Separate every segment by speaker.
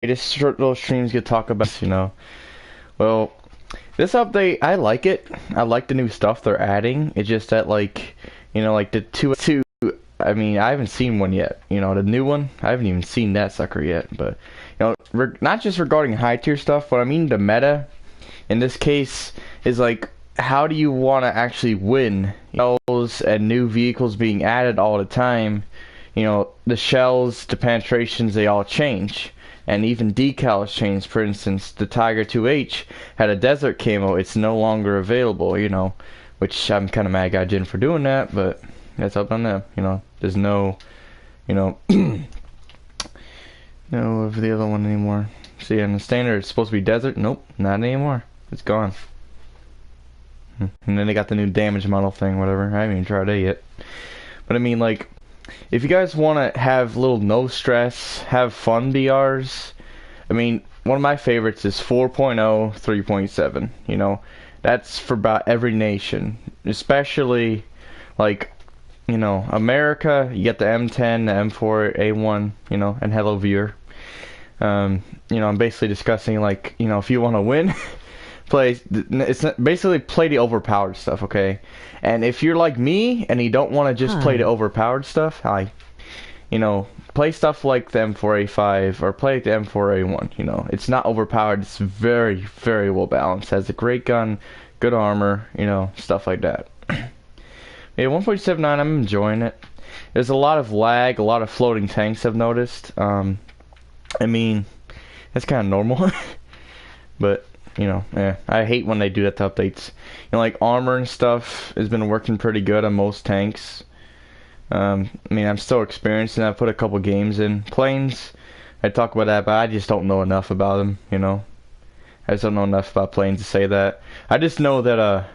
Speaker 1: Just short little streams could talk about, Well, this update, I like it. I like the new stuff they're adding. It's just that, like, like the two. I mean, I haven't seen one yet. The new one, I haven't even seen that sucker yet. But, not just regarding high tier stuff, but I mean the meta in this case is like, how do you want to actually win? And new vehicles being added all the time. The shells, the penetrations, they all change. And even decals change. For instance, the Tiger 2H had a desert camo. It's no longer available, which I'm kind of mad at Jin for doing that, but that's up on them, There's no, no of the other one anymore. See, in the standard, it's supposed to be desert. Nope, not anymore. It's gone. And then they got the new damage model thing, whatever. I haven't even tried it yet. But I mean, like, if you guys want to have little no stress, have fun BRs, I mean, one of my favorites is 4.0, 3.7. That's for about every nation. Especially, like, America, you get the M10, the M4, A1, and Hello Viewer. I'm basically discussing, like, if you want to win, it's basically play the overpowered stuff, okay? And if you're like me and you don't want to just play the overpowered stuff, play stuff like the M4A5 or play the M4A1. It's not overpowered. It's very, very well balanced. Has a great gun, good armor, stuff like that. Yeah, 1.79, I'm enjoying it. There's a lot of lag, a lot of floating tanks I've noticed. I mean, that's kind of normal, but I hate when they do that to updates. Like armor and stuff has been working pretty good on most tanks. I mean, I'm still experiencing. I put a couple games in. Planes, I talk about that, but I just don't know enough about them. I just don't know enough about planes to say that. I just know that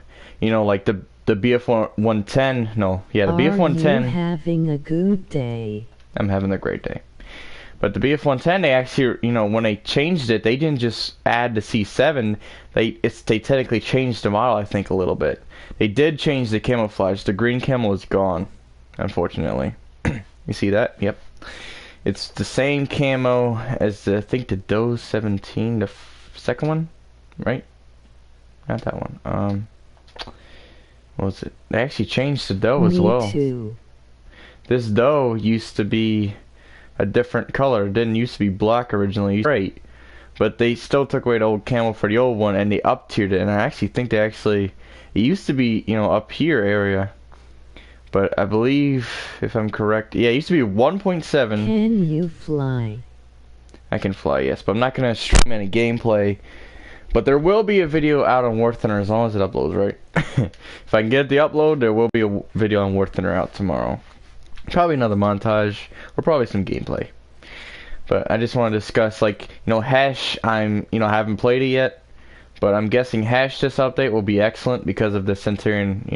Speaker 1: like the BF 110. No, yeah, the BF 110.
Speaker 2: Are you having a good day?
Speaker 1: I'm having a great day. But the BF-110, they actually, when they changed it, they didn't just add the C7. They technically changed the model, I think, a little bit. They did change the camouflage. The green camo is gone, unfortunately. You see that? Yep. It's the same camo as I think the Doe 17, the second one, right? Not that one. What was it? They actually changed the Doe as well.
Speaker 2: Me too.
Speaker 1: This Doe used to be a different color. It didn't used to be black originally, straight, but they still took away the old camo for the old one and they up tiered it. And I actually think it used to be up here area, but I believe, if I'm correct, yeah, it used to be 1.7.
Speaker 2: Can you fly?
Speaker 1: I can fly, yes, but I'm not gonna stream any gameplay. But there will be a video out on War Thunder as long as it uploads, right? If I can get the upload, there will be a video on War Thunder out tomorrow. Probably another montage, or probably some gameplay. But I just want to discuss, like, Hash, I haven't played it yet, but I'm guessing Hash this update will be excellent because of the Centurion,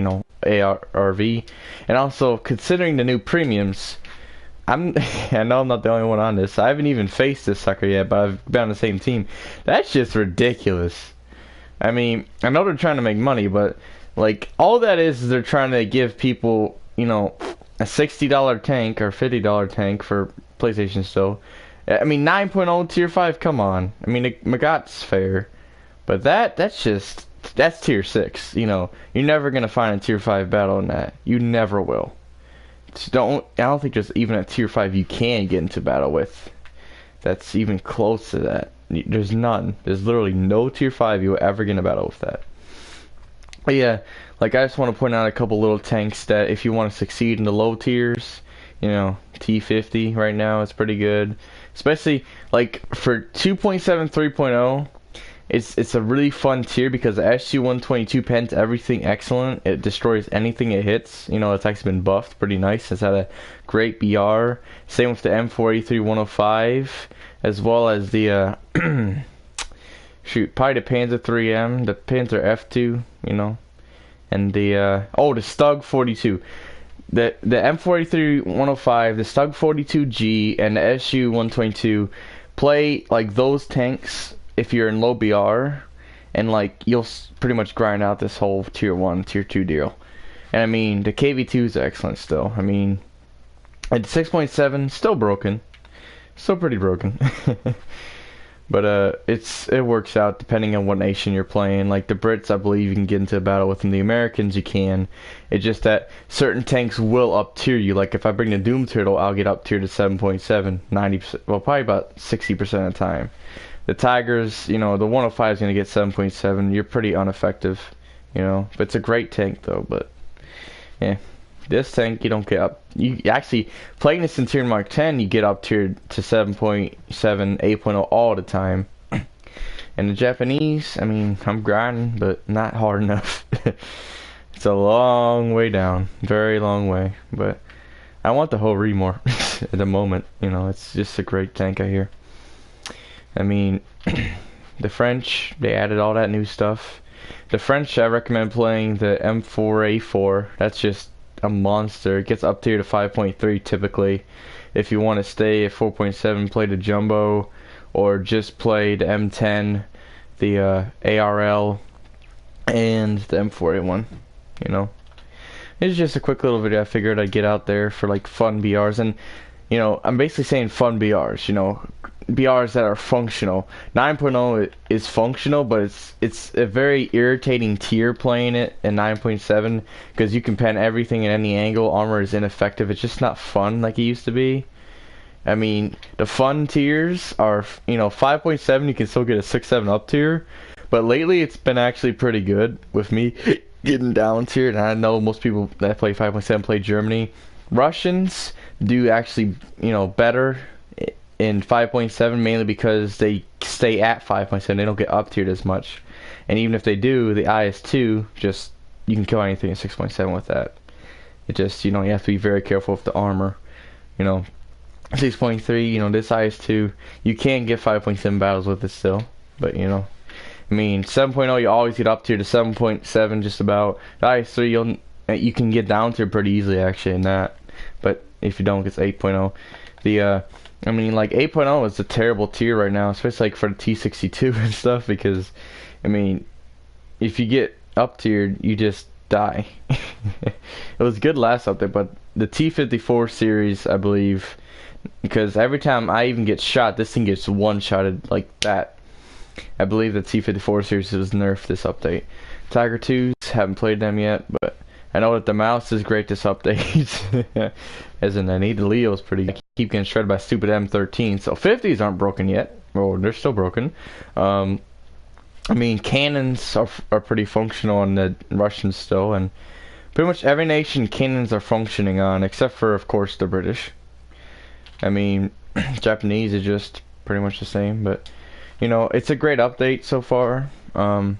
Speaker 1: ARV. And also, considering the new premiums, I know I'm not the only one on this. I haven't even faced this sucker yet, but I've been on the same team. That's just ridiculous. I mean, I know they're trying to make money, but, like, all that is they're trying to give people, a $60 tank or $50 tank for PlayStation still. I mean, 9.0 tier 5, come on. I mean, Magat's fair. But that's tier 6, You're never going to find a tier 5 battle in that. You never will. I don't think there's even a tier 5 you can get into battle with. That's even close to that. There's none. There's literally no tier 5 you'll ever get in a battle with that. But yeah, like, I just want to point out a couple little tanks that if you want to succeed in the low tiers, T50 right now is pretty good. Especially, like, for 2.7, 3.0, it's a really fun tier because the SG-122 pens everything excellent. It destroys anything it hits. It's actually been buffed pretty nice. It's had a great BR. Same with the M4A3 as well as the, probably the Panzer 3M, the Panzer F2, and the the Stug 42. The M4A3 105, the Stug 42G, and the SU-122 play like those tanks if you're in low BR, and like you'll pretty much grind out this whole tier 1, tier 2 deal. And I mean, the KV2 is excellent still. I mean, at 6.7, still broken. Still pretty broken. But it works out depending on what nation you're playing. Like the Brits, I believe you can get into a battle with them. The Americans, you can. It's just that certain tanks will up tier you. Like if I bring the Doom Turtle, I'll get up tier to 7.7, 90%. Well, probably about 60% of the time. The Tigers, you know, the 105 is gonna get 7.7. You're pretty ineffective, you know. But it's a great tank though. But yeah. This tank, you don't get up. You actually, playing the Centurion Mark 10, you get up tier to 7.7, 8.0 all the time. And the Japanese, I mean, I'm grinding, but not hard enough. It's a long way down. Very long way. But I want the whole Remore at the moment. You know, it's just a great tank, I hear. I mean, the French, they added all that new stuff. The French, I recommend playing the M4A4. That's just a monster. It gets up tier to 5.3 typically. If you want to stay at 4.7, play the Jumbo, or just play the M10, the ARL, and the M4A1. You know, it's just a quick little video. I figured I'd get out there for like fun BRs, and you know, I'm basically saying fun BRs. You know, BRs that are functional. 9.0 is functional, but it's a very irritating tier playing it in 9.7 because you can pen everything at any angle. Armor is ineffective. It's just not fun like it used to be. I mean, the fun tiers are, you know, 5.7 you can still get a 6-7 up tier, but lately it's been actually pretty good with me getting down tier, and I know most people that play 5.7 play Germany. Russians do actually, you know, better in 5.7 mainly because they stay at 5.7. They don't get up tiered as much, and even if they do, the IS-2 just, you can kill anything at 6.7 with that. It just, you know, you have to be very careful with the armor. You know, 6.3, you know, this IS-2, you can get 5.7 battles with it still, but you know, I mean, 7.0 you always get up tier to 7.7 just about. The IS-3 you can get down tier pretty easily actually in that, but if you don't, it's 8.0. The I mean, like 8.0 is a terrible tier right now, especially like for the T62 and stuff, because I mean, if you get up tiered, you just die. It was good last update, but the T54 series, I believe, because every time I even get shot, this thing gets one-shotted like that. I believe the T54 series was nerfed this update. Tiger 2s, haven't played them yet, but I know that the mouse is great this update. As in, I need the Leo's pretty good. I keep getting shredded by stupid M13. So 50s aren't broken yet. Or they're still broken. I mean, cannons are pretty functional on the Russians still. And pretty much every nation cannons are functioning on, except for, of course, the British. I mean, Japanese is just pretty much the same. But, you know, it's a great update so far. I'm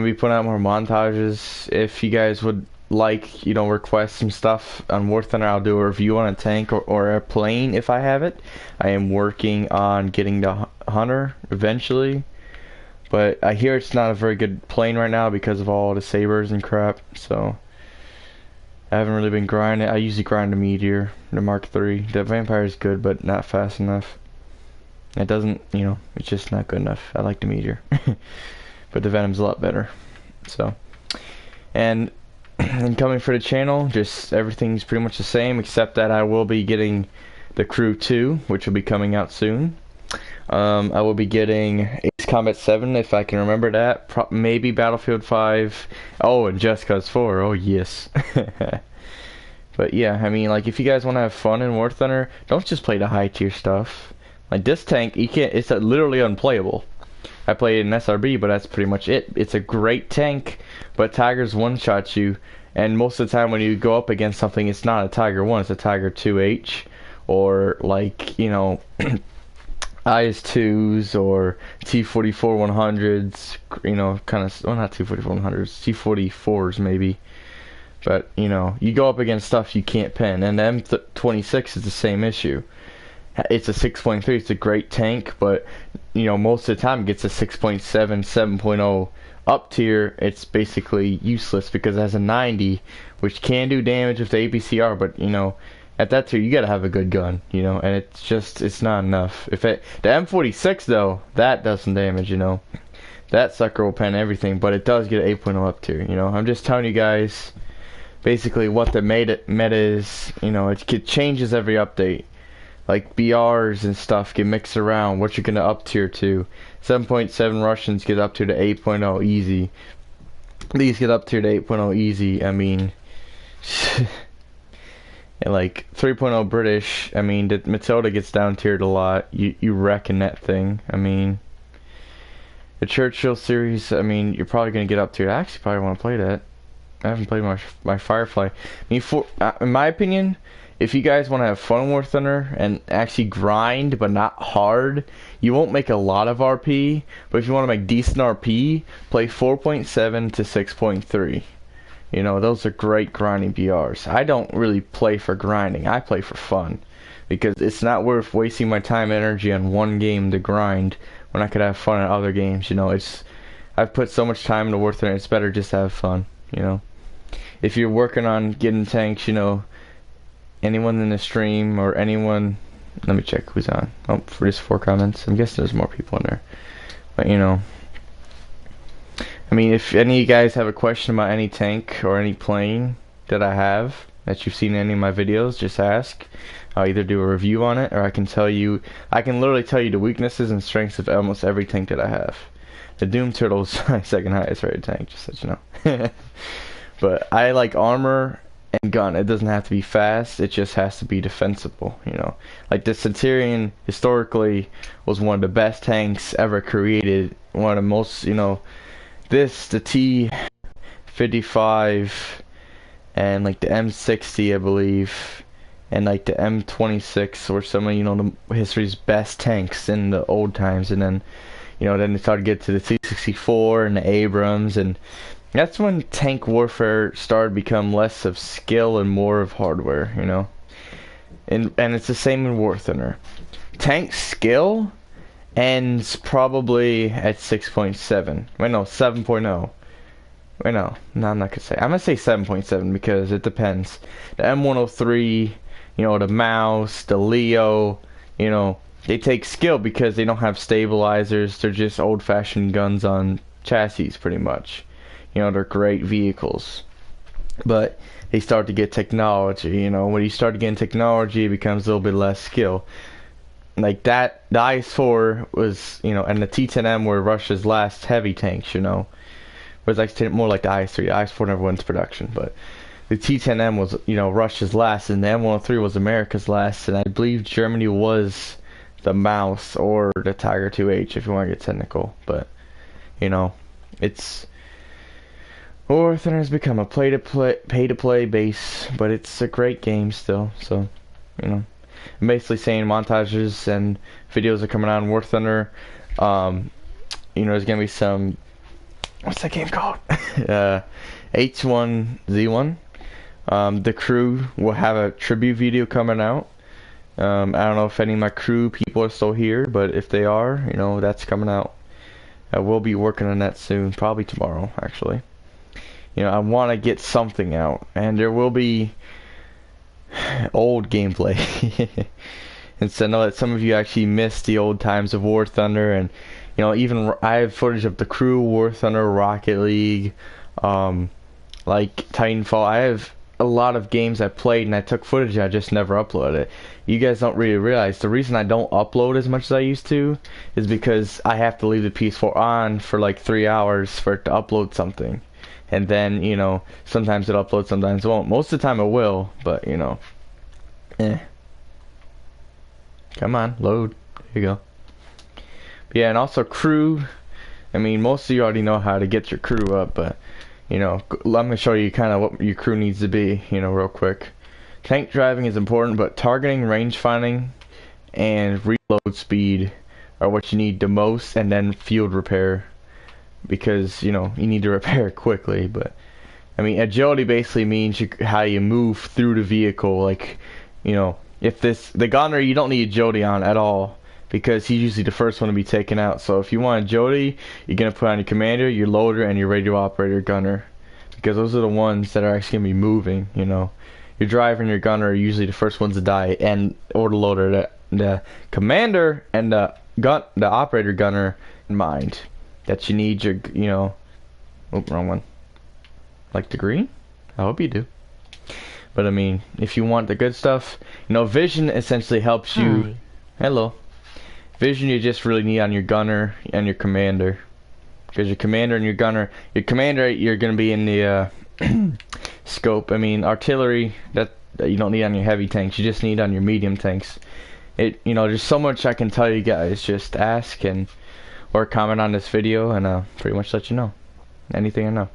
Speaker 1: gonna be putting out more montages. If you guys would like, you know, request some stuff on War Thunder, I'll do a review on a tank or a plane if I have it. I am working on getting the Hunter eventually, but I hear it's not a very good plane right now because of all the sabers and crap, so I haven't really been grinding. I usually grind the Meteor, the Mark III. The Vampire is good, but not fast enough. It doesn't, you know, it's just not good enough. I like the Meteor. But the Venom's a lot better. So, and coming for the channel, just everything's pretty much the same, except that I will be getting the Crew 2, which will be coming out soon. I will be getting Ace Combat 7, if I can remember that. Maybe Battlefield 5. Oh, and Just Cause 4. Oh, yes. But yeah, I mean, like, if you guys want to have fun in War Thunder, don't just play the high tier stuff. Like, this tank, you can't, it's literally unplayable. I played in SRB, but that's pretty much it. It's a great tank, but Tigers one-shot you, and most of the time when you go up against something, it's not a Tiger 1, it's a Tiger 2H, or like, you know, IS-2s, or T-44 100s, you know, kind of, well, not T-44 100s, T-44s maybe, but, you know, you go up against stuff you can't pen, and the M26 is the same issue. It's a 6.3, it's a great tank, but you know, most of the time it gets a 6.7, 7.0 up tier. It's basically useless because it has a 90, which can do damage with the APCR, but you know, at that tier you gotta have a good gun, you know, and it's just, it's not enough. The M46 though, that does some damage, you know. That sucker will pen everything, but it does get an 8.0 up tier, you know. I'm just telling you guys basically what the meta is, you know, it changes every update. like BRs and stuff get mixed around. What you're gonna up tier to? 7.7 Russians get up tier to 8.0 easy. These get up tier to 8.0 easy. I mean, and like 3.0 British. I mean, Matilda gets down tiered a lot. You reckon that thing? I mean, the Churchill series. I mean, you're probably gonna get up tier. I actually probably want to play that. I haven't played my Firefly. I mean, in my opinion, if you guys want to have fun War Thunder and actually grind but not hard, you won't make a lot of RP. But if you want to make decent RP, play 4.7 to 6.3. You know, those are great grinding BRs. I don't really play for grinding. I play for fun because it's not worth wasting my time and energy on one game to grind when I could have fun in other games. You know, I've put so much time into War Thunder. It's better just to have fun. You know. If you're working on getting tanks, you know, anyone in the stream or anyone, let me check who's on. Oh, for just 4 comments. I'm guessing there's more people in there. But, you know, I mean, if any of you guys have a question about any tank or any plane that I have, that you've seen in any of my videos, just ask. I'll either do a review on it or I can literally tell you the weaknesses and strengths of almost every tank that I have. The Doom Turtle's my second highest rated tank, just so you know. But I like armor and gun. It doesn't have to be fast. It just has to be defensible, you know. Like the Centurion historically was one of the best tanks ever created. One of the most, you know, the T-55 and like the M60, I believe, and like the M26 were some of, you know, the history's best tanks in the old times. And then, you know, then they started to get to the T-64 and the Abrams, and that's when tank warfare started to become less of skill and more of hardware, you know. And it's the same in War Thunder. Tank skill ends probably at 6.7. Wait, no, 7.0. Wait, no, I'm not gonna say. I'm gonna say 7.7 because it depends. The M103, you know, the Mouse, the Leo, you know, they take skill because they don't have stabilizers. They're just old-fashioned guns on chassis, pretty much. You know, they're great vehicles, but they start to get technology. You know, when you start getting technology, it becomes a little bit less skill. Like that, the IS-4 was, you know, and the T-10M were Russia's last heavy tanks. You know, it was like more like the IS-3. The IS-4 never went into production, but the T-10M was, you know, Russia's last, and the M103 was America's last, and I believe Germany was the Mouse or the Tiger 2H, if you want to get technical. But you know, it's War Thunder has become a pay-to-play base, but it's a great game still. So, you know, I'm basically saying montages and videos are coming out in War Thunder. You know, there's gonna be some. What's that game called? H1Z1. The crew will have a tribute video coming out. I don't know if any of my crew people are still here, but if they are, you know, that's coming out. I will be working on that soon, probably tomorrow, actually. You know, I want to get something out, and there will be old gameplay. And so I know that some of you actually missed the old times of War Thunder, and you know, even I have footage of the crew, War Thunder, Rocket League, like Titanfall. I have a lot of games I played, and I took footage, and I just never uploaded it. You guys don't really realize the reason I don't upload as much as I used to is because I have to leave the PS4 on for like 3 hours for it to upload something. And then, you know, sometimes it uploads, sometimes it won't. Most of the time it will, but, you know, Come on, load. There you go. But yeah, and also crew. I mean, most of you already know how to get your crew up, but, you know, I'm going to show you kind of what your crew needs to be, you know, real quick. Tank driving is important, but targeting, range finding, and reload speed are what you need the most, and then field repair. Because, you know, you need to repair quickly, but I mean, agility basically means how you move through the vehicle. Like, you know, if the gunner, you don't need agility on at all because he's usually the first one to be taken out. So if you want agility, you're gonna put on your commander, your loader, and your radio operator gunner, because those are the ones that are actually gonna be moving. You know, your driver and your gunner are usually the first ones to die, and or the loader. The commander and the operator gunner in mind. That you need your, you know, oh, wrong one. Like the green? I hope you do. But I mean, if you want the good stuff, you know, vision essentially helps you.
Speaker 2: Hi.
Speaker 1: Hello. Vision you just really need on your gunner and your commander. Because your commander and your commander, you're going to be in the scope. I mean, artillery, that you don't need on your heavy tanks. You just need on your medium tanks. You know, there's so much I can tell you guys. Just ask or comment on this video, and pretty much let you know anything I know.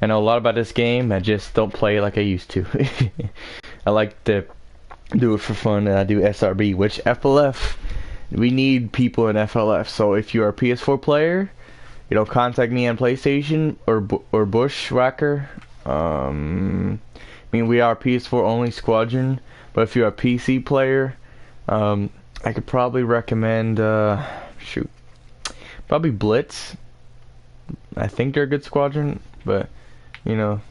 Speaker 1: I know a lot about this game. I just don't play it like I used to. I like to do it for fun, and I do SRB, which FLF, we need people in FLF. So if you're a PS4 player, you know, contact me on PlayStation or Bushwhacker. I mean, we are PS4 only squadron, but if you're a PC player, I could probably recommend probably Blitz. I think they're a good squadron, but you know,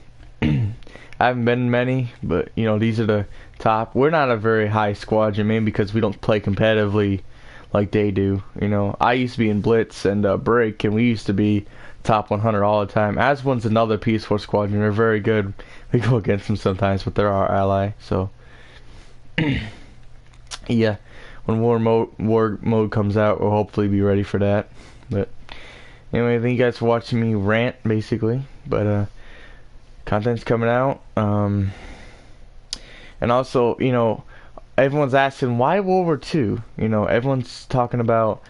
Speaker 1: I haven't been in many, but you know, these are the top. We're not a very high squadron, maybe because we don't play competitively like they do. You know, I used to be in Blitz and Break, and we used to be top 100 all the time. As one's another PS4 squadron. They're very good. We go against them sometimes, but they're our ally. So yeah, when war mode comes out, we'll hopefully be ready for that. But anyway, thank you guys for watching me rant, basically. But content's coming out. And also, you know, everyone's asking why World War II. You know, everyone's talking about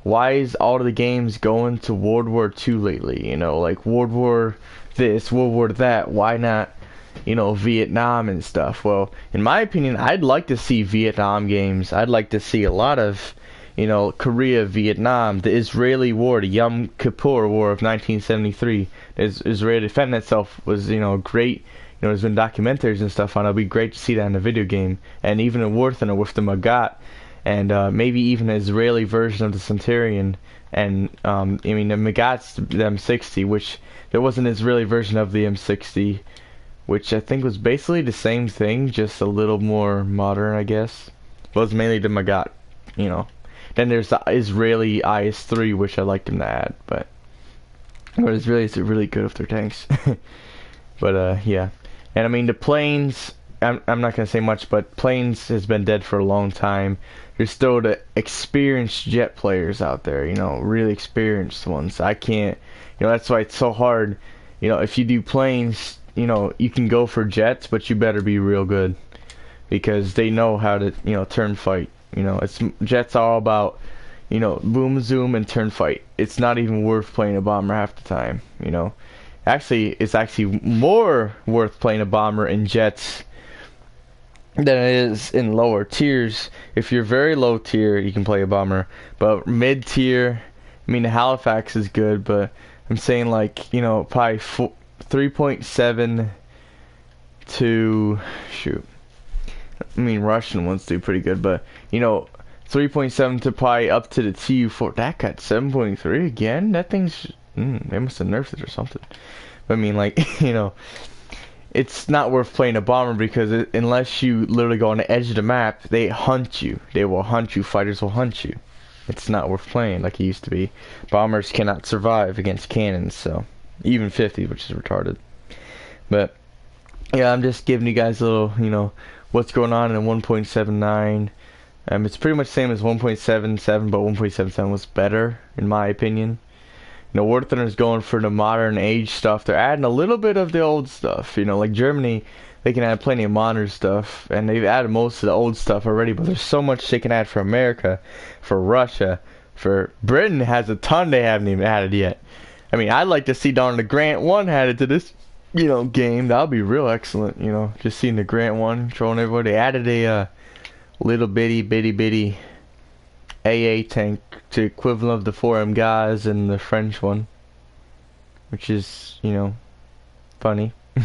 Speaker 1: why is all of the games going to World War II lately. You know, like World War this, World War that. Why not, you know, Vietnam and stuff? Well, in my opinion, I'd like to see Vietnam games. I'd like to see a lot of, you know, Korea, Vietnam, the Israeli war, the Yom Kippur War of 1973. Israel defending itself was, you know, great. You know, there's been documentaries and stuff on it. It'd be great to see that in a video game. And even in War Thunder with the Magat, and maybe even an Israeli version of the Centurion. And, I mean, the Magat's the M60, which there was an Israeli version of the M60, which I think was basically the same thing, just a little more modern, I guess. It was mainly the Magat, you know. Then there's the Israeli IS-3, which I like them to add, but Israelis are really good with their tanks. But yeah, and I mean the planes. I'm not gonna say much, but planes has been dead for a long time. There's still the experienced jet players out there, you know, really experienced ones. I can't, you know, that's why it's so hard. You know, if you do planes, you know, you can go for jets, but you better be real good because they know how to, you know, turn fight. You know, jets are all about, you know, boom, zoom, and turn fight. It's not even worth playing a bomber half the time, you know. Actually, it's actually more worth playing a bomber in jets than it is in lower tiers. If you're very low tier, you can play a bomber. But mid tier, I mean, the Halifax is good, but I'm saying like, you know, probably 3.7 to, shoot. I mean, Russian ones do pretty good, but, you know, 3.7 to probably up to the TU4. That got 7.3 again? That thing's, they must have nerfed it or something. But I mean, like, you know, it's not worth playing a bomber because unless you literally go on the edge of the map, they hunt you. They will hunt you. Fighters will hunt you. It's not worth playing like it used to be. Bombers cannot survive against cannons, so even 50, which is retarded. But yeah, I'm just giving you guys a little, you know, what's going on in 1.79. It's pretty much the same as 1.77, but 1.77 was better in my opinion. You know, War Thunder is going for the modern age stuff. They're adding a little bit of the old stuff. You know, like Germany, they can add plenty of modern stuff, and they've added most of the old stuff already. But there's so much they can add for America, for Russia, for Britain has a ton they haven't even added yet. I mean, I'd like to see Dawn the Grant 1 added to this, you know, game. That would be real excellent. You know, just seeing the Grant 1 trolling everybody. They added a little bitty AA tank to equivalent of the 4M guys and the French one, which is, you know, funny. I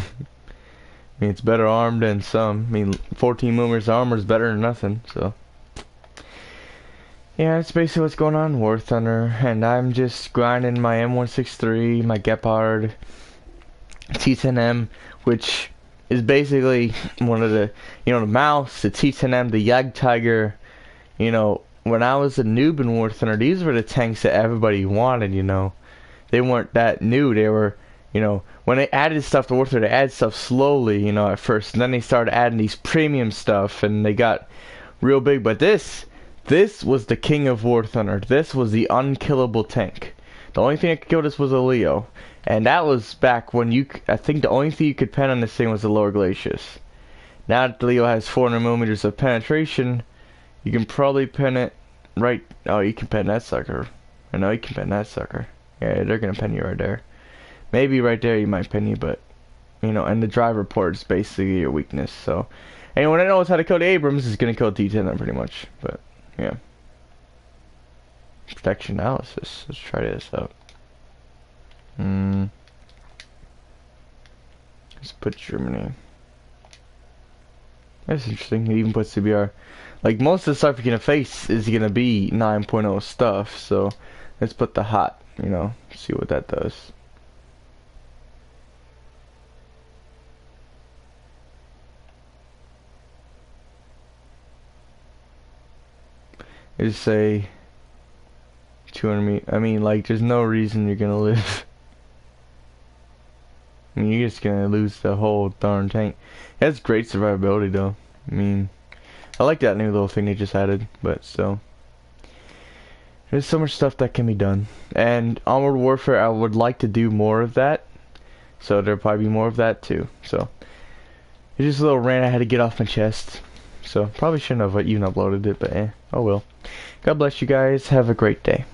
Speaker 1: mean, it's better armed than some. I mean, 14mm armor is better than nothing. So yeah, that's basically what's going on in War Thunder, and I'm just grinding my M163, my Gepard T10M, which is basically one of the, you know, the Mouse, the T10M, the Jagdtiger. You know, when I was a noob in War Thunder, these were the tanks that everybody wanted, you know. They weren't that new. They were, You know, when they added stuff to Warfare, they added stuff slowly, you know, at first, and then they started adding these premium stuff, and they got real big. But this was the king of War Thunder. This was the unkillable tank. The only thing that could kill this was a Leo, and that was back when I think the only thing you could pen on this thing was the Lower Glacius. Now that the Leo has 400 millimeters of penetration, you can probably pen it right. Oh, you can pen that sucker. I know you can pen that sucker. Yeah, they're gonna pen you right there. Maybe right there you might pin you, but you know, and the driver port is basically your weakness. So anyone that knows how to kill the Abrams is gonna kill T10 pretty much. But yeah. Protection analysis. Let's try this out. Let's put Germany. That's interesting. It even puts CBR. Like most of the stuff you're gonna face is gonna be 9.0 stuff. So let's put the hot. You know, see what that does. Just say 200 meters. I mean, like, there's no reason you're gonna live. I mean, you're just gonna lose the whole darn tank. It has great survivability, though. I mean, I like that new little thing they just added, but still. There's so much stuff that can be done. And Armored Warfare, I would like to do more of that. So there'll probably be more of that, too. So, it's just a little rant I had to get off my chest. So, probably shouldn't have even uploaded it, but oh well. God bless you guys. Have a great day.